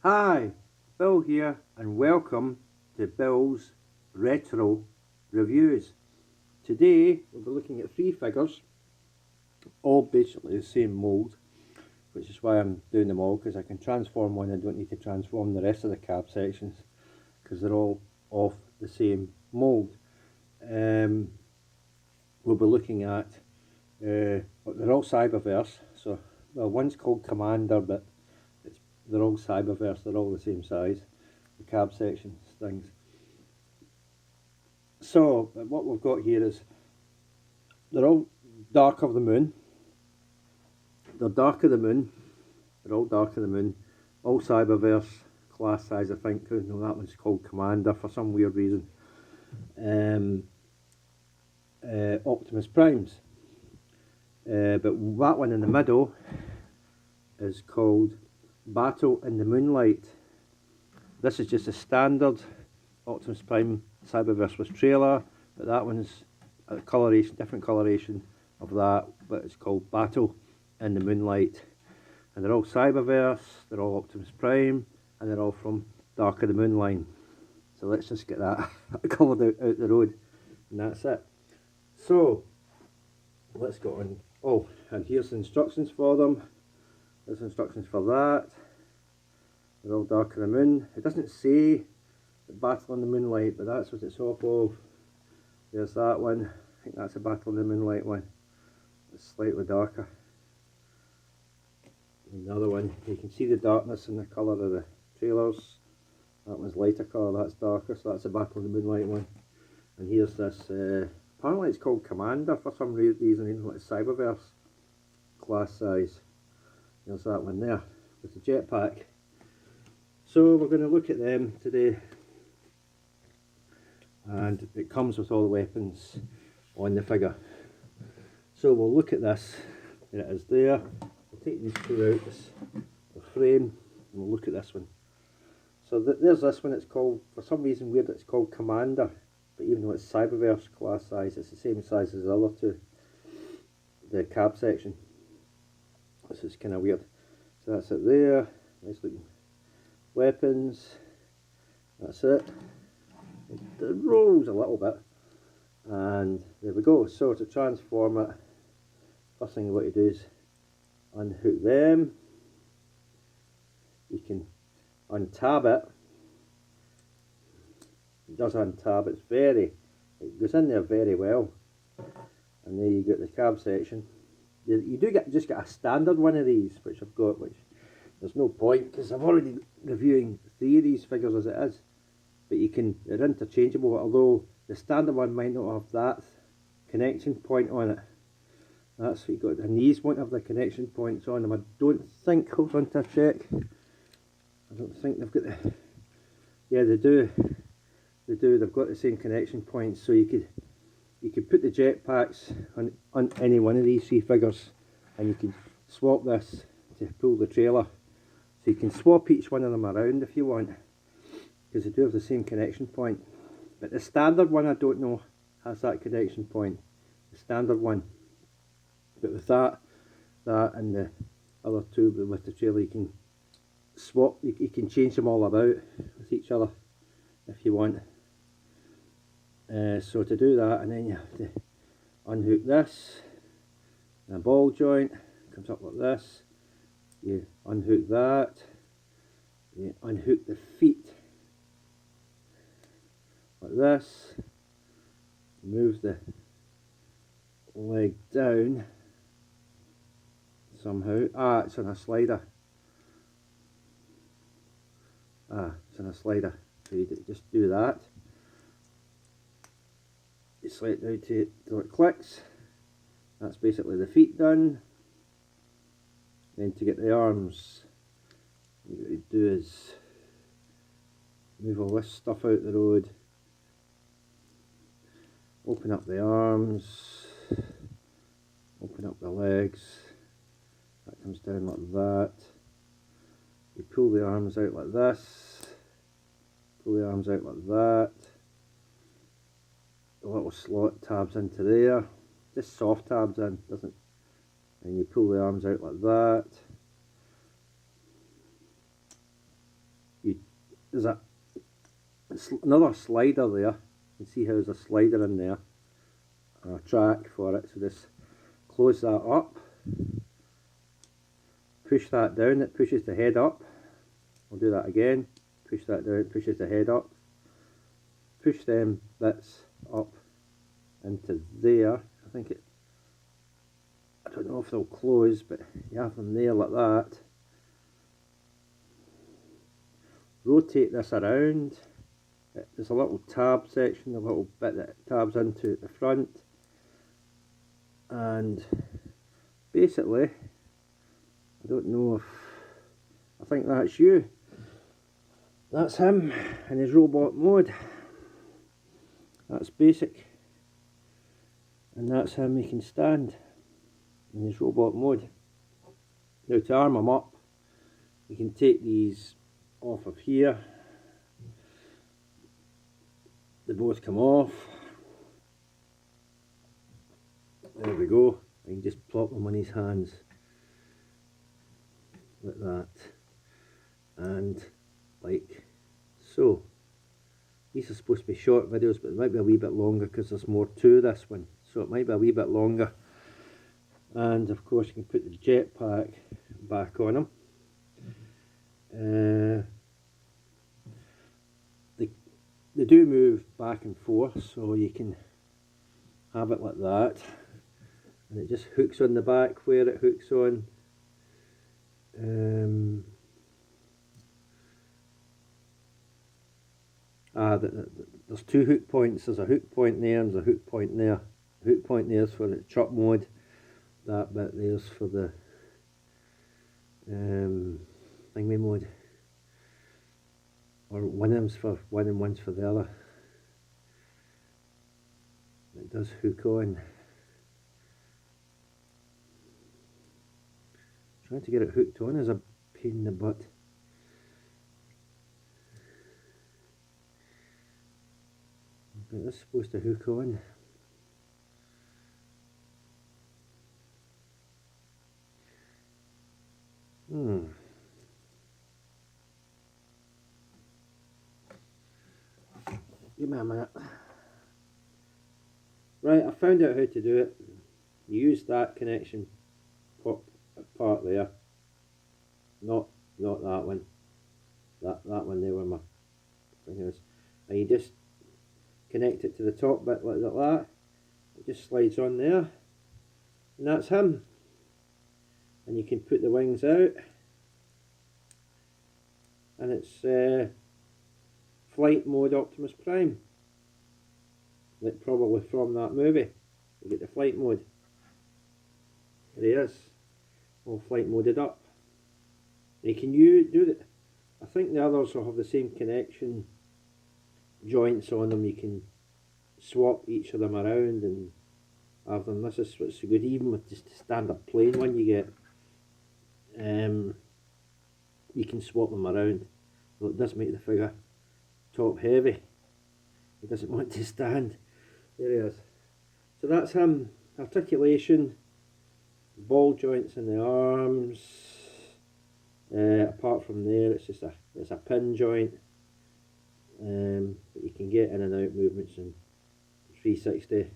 Hi, Bill here, and welcome to Bill's Retro Reviews. Today we'll be looking at three figures, all basically the same mould, which is why I'm doing them all, because I can transform one and don't need to transform the rest of the cab sections, because they're all off the same mould. We'll be looking at, they're all Cyberverse, so well, one's called Commander, but they're all Cyberverse, they're all the same size, the cab sections, things. So what we've got here is they're all Dark of the Moon. They're Dark of the Moon. They're all Dark of the Moon. All Cyberverse class size, I think. No, that one's called Commander for some weird reason. Optimus Primes. But that one in the middle is called Battle in the Moonlight. This is just a standard Optimus Prime Cyberverse with trailer, but that one's a coloration, different coloration of that, but it's called Battle in the Moonlight. And they're all Cyberverse, they're all Optimus Prime, and they're all from Dark of the Moon line. So let's just get that covered out the road, and that's it. So let's go on. Oh, and here's the instructions for them. There's instructions for that. They're all Dark of the Moon. It doesn't say the Battle in the Moonlight, but that's what it's off of. There's that one. I think that's a Battle in the Moonlight one. It's slightly darker. And the other one, you can see the darkness in the colour of the trailers. That one's lighter colour, that's darker, so that's a Battle in the Moonlight one. And here's this, apparently it's called Commander for some reason, it's Cyberverse class size. There's that one there, with the jetpack. So we're going to look at them today. And it comes with all the weapons on the figure. So we'll look at this. There it is there. We'll take these two out, the frame, and we'll look at this one. So there's this one, it's called, for some reason weird, it's called Commander. But even though it's Cyberverse class size, it's the same size as the other two. The cab section. This is kind of weird. So that's it there. Nice looking weapons. That's it. It rolls a little bit, and there we go. So to transform it, first thing you want to do is unhook them. You can untab it. It does untab. It goes in there very well. And there you get the cab section. You do just get a standard one of these, which I've got, which there's no point because I'm already reviewing three of these figures as it is. But they're interchangeable, although the standard one might not have that connection point on it. That's what you got, and these won't have the connection points on them. I don't think, hold on to check. I don't think they've got the, yeah they do, they've got the same connection points, so you could put the jetpacks on any one of these three figures, and you can swap this to pull the trailer. So you can swap each one of them around if you want, because they do have the same connection point. But the standard one, I don't know, has that connection point. The standard one. But with that and the other two with the trailer, you can swap, you can change them all about with each other if you want. So to do that, and then you have to unhook this, and a ball joint comes up like this. You unhook that, you unhook the feet like this, move the leg down somehow. It's on a slider. It's on a slider. So you just do that. You slide it down till it clicks. That's basically the feet done. Then to get the arms, what you do is move all this stuff out the road. Open up the arms, open up the legs, that comes down like that. You pull the arms out like this, pull the arms out like that. The little slot tabs into there, just soft tabs in, doesn't, and you pull the arms out like that. there's another slider there. You can see how there's a slider in there, and a track for it. So just close that up, push that down, it pushes the head up. I'll do that again, push that down, it pushes the head up. Push them bits up into there. I think I don't know if they'll close, but you have them there like that. Rotate this around. There's a little tab section, a little bit that tabs into the front, and basically, I don't know if, I think that's you. That's him in his robot mode. That's basic, and that's him making stand in his robot mode. Now to arm him up, you can take these off of here. They both come off. There we go. I can just plop them on his hands like that, and like so. These are supposed to be short videos, but it might be a wee bit longer because there's more to this one, so it might be a wee bit longer. And of course you can put the jetpack back on them. They do move back and forth, so you can have it like that, and it just hooks on the back where it hooks on. There's two hook points. There's a hook point there and there's a hook point there. The hook point there's for the truck mode. That bit there's for the thingy mode. Or one of them's for one and one's for the other. It does hook on. Trying to get it hooked on is a pain in the butt. But that's supposed to hook on. Give me a minute. Right, I found out how to do it. You use that connection part there. Not that one. That one there where my thing is. And you just connect it to the top bit like that. It just slides on there. And that's him. And you can put the wings out. And it's flight mode Optimus Prime. Like probably from that movie. You get the flight mode. There he is. All flight moded up. You can do that. I think the others will have the same connection joints on them. You can swap each of them around and have them. This is what's so good, even with just the standard plain one you get. You can swap them around. Well, it does make the figure top heavy. He doesn't want to stand. There he is. So that's him. Articulation, ball joints in the arms. Apart from there, it's a pin joint. But you can get in and out movements in 360.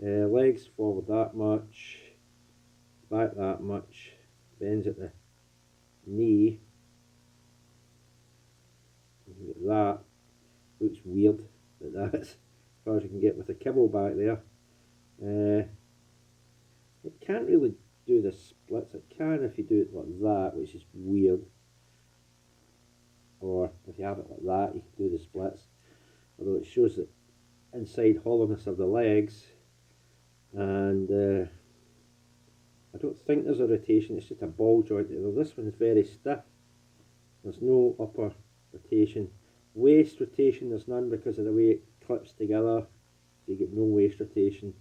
Legs forward that much, back that much, bends at the knee. That looks weird, but that's as far as you can get with the kibble back there. It can't really do the splits. It can if you do it like that, which is weird. Or if you have it like that, you can do the splits. Although it shows the inside hollowness of the legs. And I don't think there's a rotation, it's just a ball joint. Although this one is very stiff. There's no upper rotation. Waist rotation, there's none because of the way it clips together. So you get no waist rotation.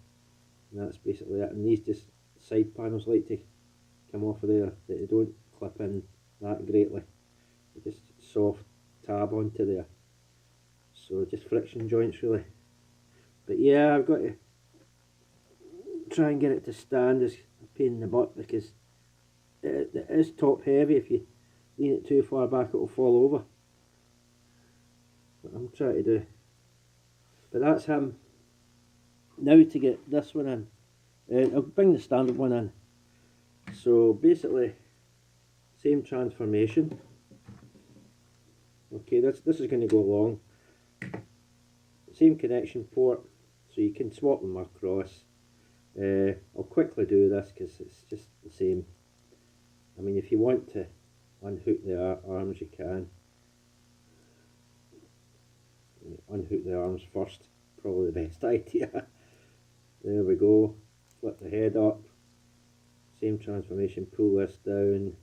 And that's basically it. And these just side panels like to come off of there. They don't clip in that greatly. They just soft tab onto there. So just friction joints really. But yeah, I've got to try and get it to stand. Is a pain in the butt because it is top heavy. If you lean it too far back, it will fall over. what I'm trying to do. But that's him. Now to get this one in, I'll bring the standard one in. So basically, same transformation. Okay, this is going to go along. Same connection port, so you can swap them across. I'll quickly do this because it's just the same. I mean, if you want to unhook the arms, you can. Unhook the arms first, probably the best idea. There we go. Flip the head up. Same transformation, pull this down.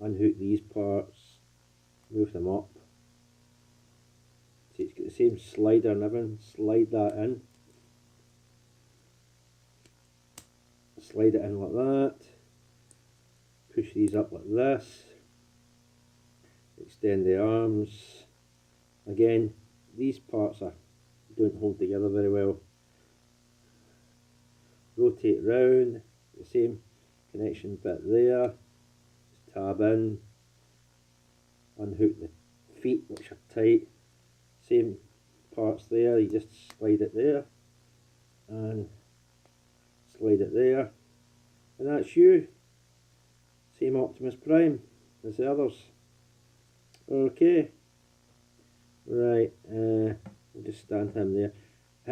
Unhook these parts, move them up. See, it's got the same slider and everything. Slide that in. Slide it in like that. Push these up like this. Extend the arms. Again, these parts don't hold together very well. Rotate round, the same connection bit there. Just tab in. Unhook the feet, which are tight. Same parts there, you just slide it there. And slide it there. And that's you. Same Optimus Prime as the others. Okay. Right, we'll just stand him there.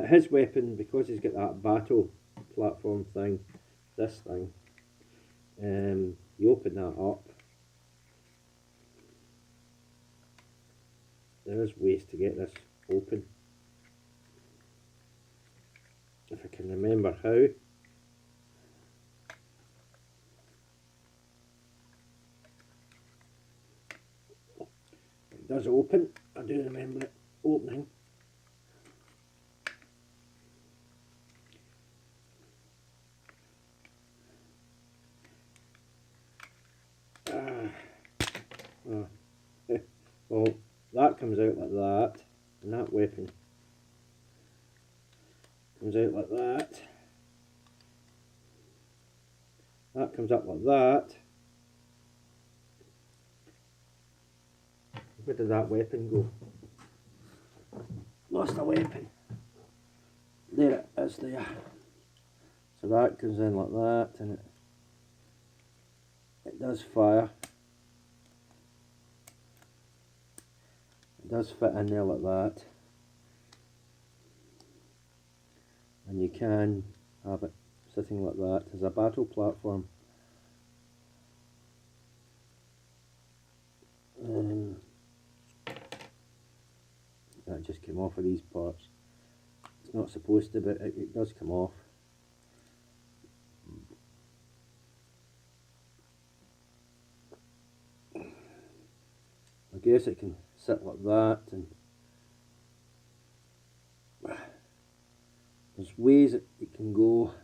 His weapon, because he's got that battle platform thing, this thing, you open that up. There is ways to get this open. If I can remember how. It does open. I do remember it opening. Well, that comes out like that, and that weapon comes out like that. That comes up like that. Where did that weapon go? Lost a weapon. There it is there. So that comes in like that, and it does fire. It does fit in there like that. And you can have it sitting like that as a battle platform. That just came off of these parts. It's not supposed to, but it does come off. I guess it can sit like that, and there's ways that it can go.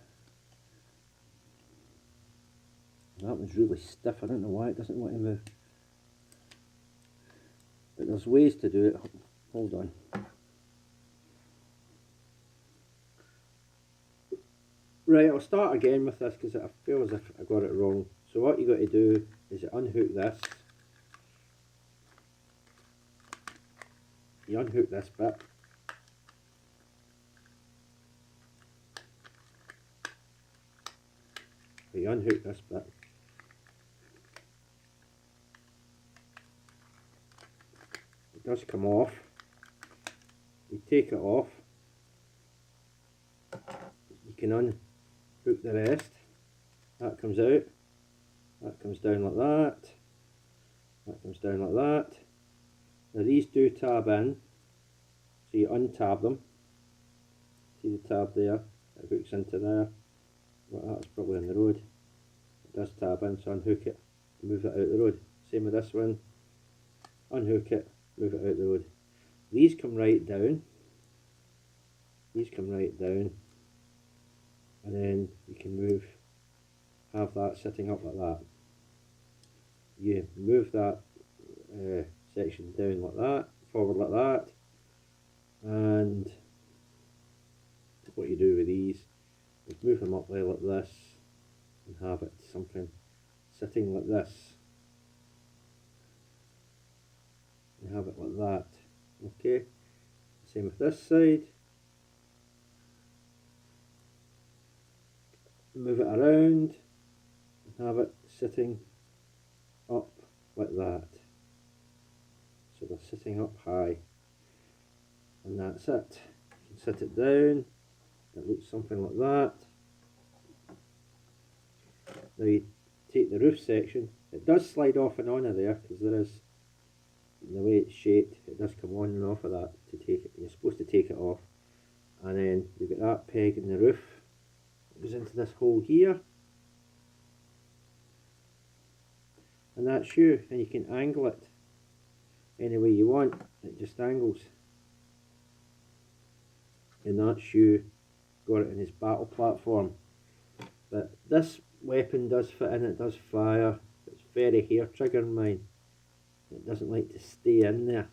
That one's really stiff. I don't know why it doesn't want to move. But there's ways to do it. Hold on. Right, I'll start again with this because I feel as if I got it wrong. So what you got to do is you unhook this. You unhook this bit. You unhook this bit. It does come off. You take it off. You can unhook the rest. That comes out. That comes down like that. That comes down like that. Now these do tab in, so you untab them. See the tab there? It hooks into there. Well, that's probably on the road. It does tab in, so unhook it, move it out the road. Same with this one. Unhook it, move it out the road. These come right down. These come right down. And then you can have that sitting up like that. You move that section down like that, forward like that, and what you do with these is move them up there like this and have it something sitting like this. you have it like that. Okay, same with this side. Move it around and have it sitting up like that. So they're sitting up high, and that's it. You can sit it down, it looks something like that. Now you take the roof section, it does slide off and on of there because there is, the way it's shaped, it does come on and off of that to take it. You're supposed to take it off, and then you've got that peg in the roof. It goes into this hole here, and that's you, and you can angle it any way you want. It just angles, and that's you. Got it in his battle platform. But this weapon does fit in, it does fire. It's very hair triggering mine. It doesn't like to stay in there.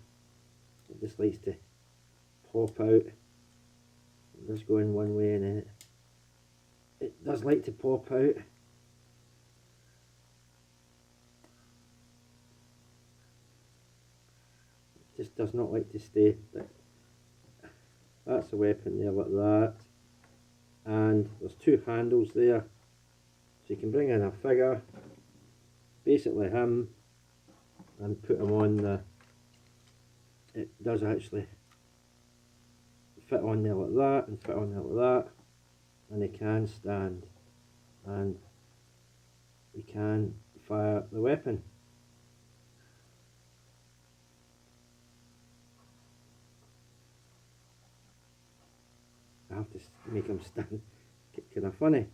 It just likes to pop out. It does go in one way and then it does like to pop out. It just does not like to stay. But that's a weapon there like that. And there's two handles there. So you can bring in a figure, basically him, and put him on the, it does actually fit on there like that and fit on there like that, and they can stand and you can fire the weapon. I have to make him stand, kind of funny.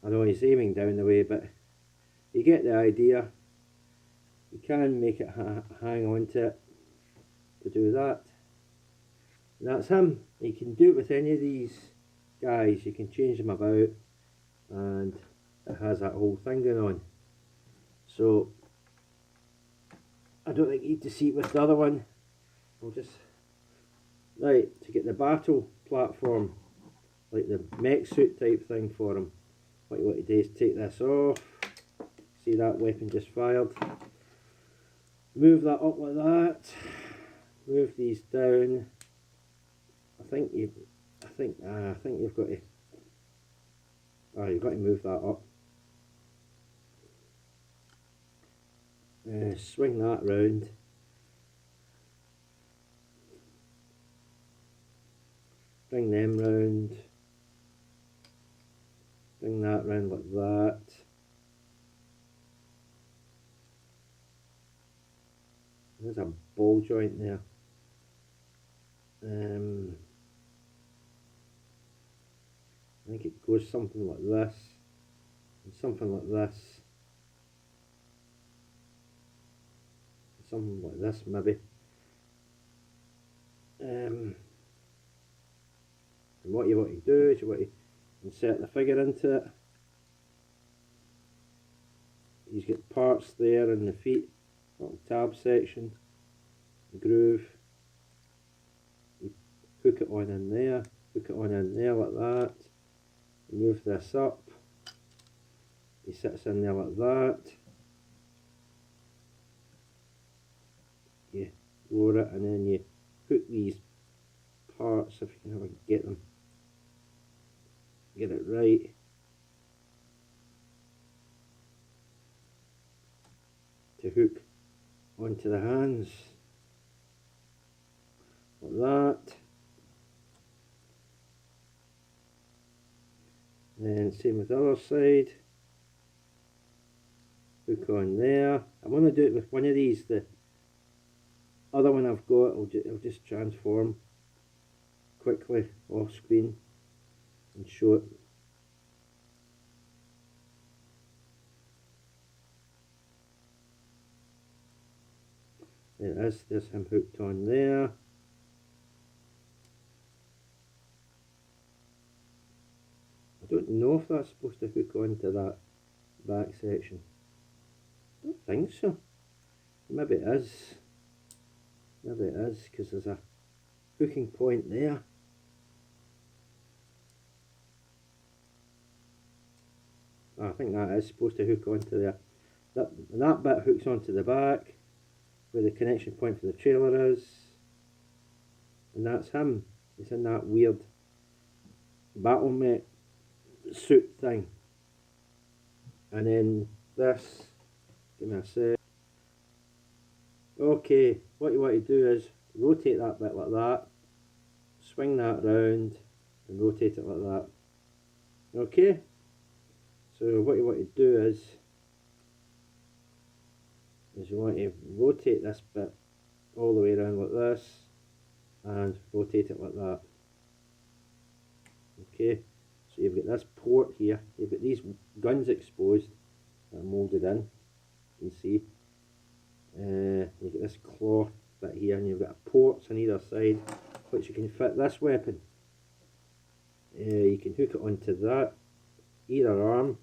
I know he's aiming down the way, but you get the idea. You can make it hang on to it to do that. And that's him. You can do it with any of these guys. You can change them about, and it has that whole thing going on. So I don't think you need to see it with the other one. I'll just, right, to get the battle platform, like the mech suit type thing for him, what you want to do is take this off. See that weapon just fired. Move that up like that. Move these down. I think you've got to. You've got to move that up. Swing that round. Bring them round. Bring that round like that. There's a ball joint there. I think it goes something like this, and something like this, something like this maybe. And what you want to do is you want to insert the figure into it. He's got parts there in the feet, little tab section, groove. You hook it on in there, hook it on in there like that. Move this up. He sits in there like that. You lower it and then you hook these parts, if you can ever get them. Get it right. To hook onto the hands. Like that. And same with the other side. Hook on there. I'm going to do it with one of these. The other one I've got, I'll just transform quickly off screen and show it. There it is, there's him hooked on there. I don't know if that's supposed to hook onto that back section. I don't think so. Maybe it is. Maybe it is, because there's a hooking point there. I think that is supposed to hook onto there. That bit hooks onto the back, where the connection point for the trailer is, and that's him. He's in that weird battlement suit thing. And then this, give me a sec. Okay, what you want to do is rotate that bit like that, swing that round and rotate it like that. Okay, so what you want to do is you want to rotate this bit all the way around like this and rotate it like that. Okay, so you've got this port here, you've got these guns exposed that are moulded in, you can see. You've got this cloth bit here and you've got ports on either side which you can fit this weapon. You can hook it onto that, either arm,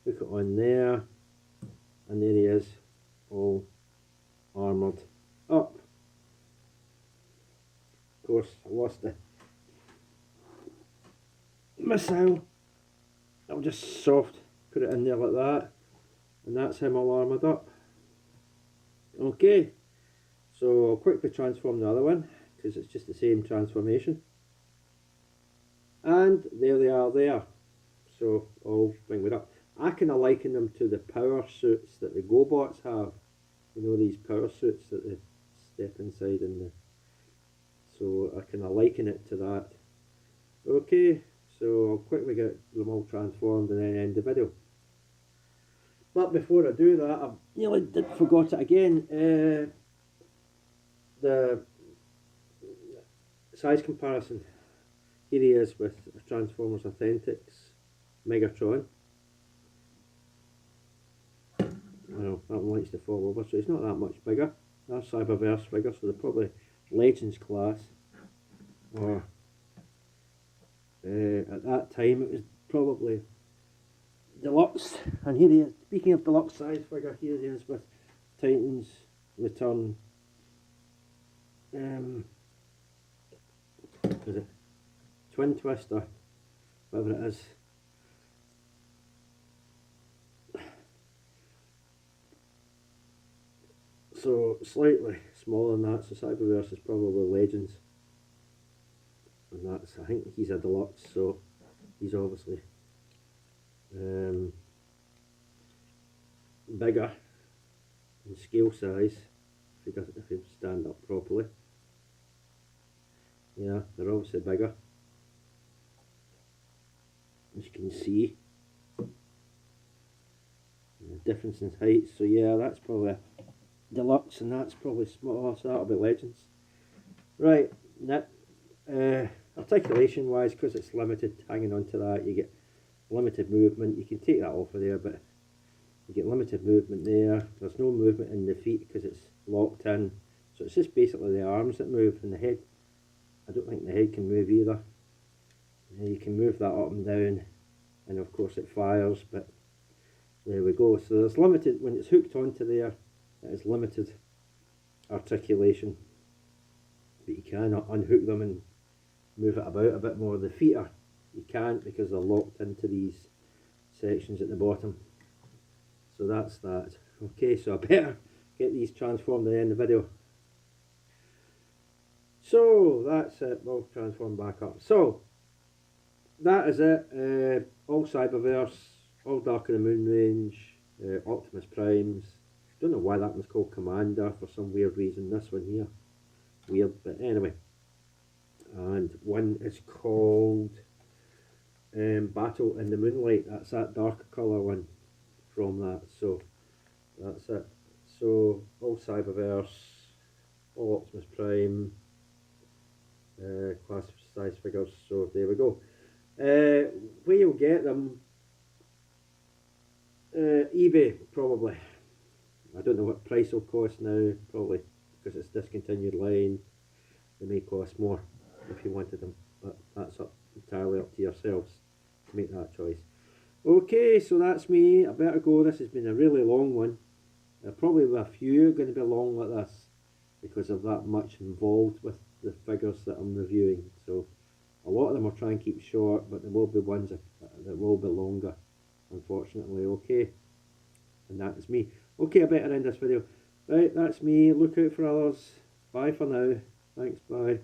hook it on there, and there he is, all armoured up. Of course, I lost the missile. I'll just soft put it in there like that, and that's him all armoured up. Okay, so I'll quickly transform the other one because it's just the same transformation. And there they are there. So I'll bring it up. I kind of liken them to the power suits that the GoBots have. You know, these power suits that they step inside in the... So I kind of liken it to that. Okay, so I'll quickly get them all transformed and then end the video. But before I do that, I nearly forgot it again. The size comparison. Here he is with Transformers Authentics Megatron. Well, that one likes to fall over, so he's not that much bigger. That's Cyberverse figures, so they're probably Legends class. Or at that time it was probably deluxe. And here he is, speaking of deluxe size figure, here he is with Titans Return. Is it Twin Twister, whatever it is. So slightly smaller than that, so Cyberverse is probably Legends. And that's, I think he's a deluxe, so he's obviously bigger in scale size if you stand up properly. Yeah, they're obviously bigger, as you can see. The difference in height, so yeah, that's probably a deluxe and that's probably smaller, so that'll be Legends. Right, that articulation wise, because it's limited, hanging on to that, you get limited movement. You can take that off of there, but you get limited movement there. There's no movement in the feet because it's locked in, so it's just basically the arms that move, and the head, I don't think the head can move either. You can move that up and down, and of course it fires, but there we go. So there's limited, when it's hooked onto there, it is limited articulation, but you can unhook them and move it about a bit more. The feet are, you can't because they're locked into these sections at the bottom. So that's that. Okay, so I better get these transformed at the end of the video. So that's it, we'll transform back up. So that is it, all Cyberverse, all Dark of the Moon range, Optimus Primes. Don't know why that one's called Commander for some weird reason, this one here, weird, but anyway. And one is called Battle in the Moonlight, that's that darker colour one from that, so that's it. So all Cyberverse, all Optimus Prime, class size figures, so there we go. Where you'll get them, eBay probably. I don't know what price will cost now, probably because it's discontinued line, they may cost more if you wanted them, but that's entirely up to yourselves to make that choice. Okay, so that's me, I better go. This has been a really long one. Probably a few are going to be long like this because of that much involved with the figures that I'm reviewing, so a lot of them I'll try and keep short, but there will be ones that will be longer, unfortunately. Okay, and that is me. Okay, I better end this video. Right, that's me. Look out for others. Bye for now. Thanks, bye.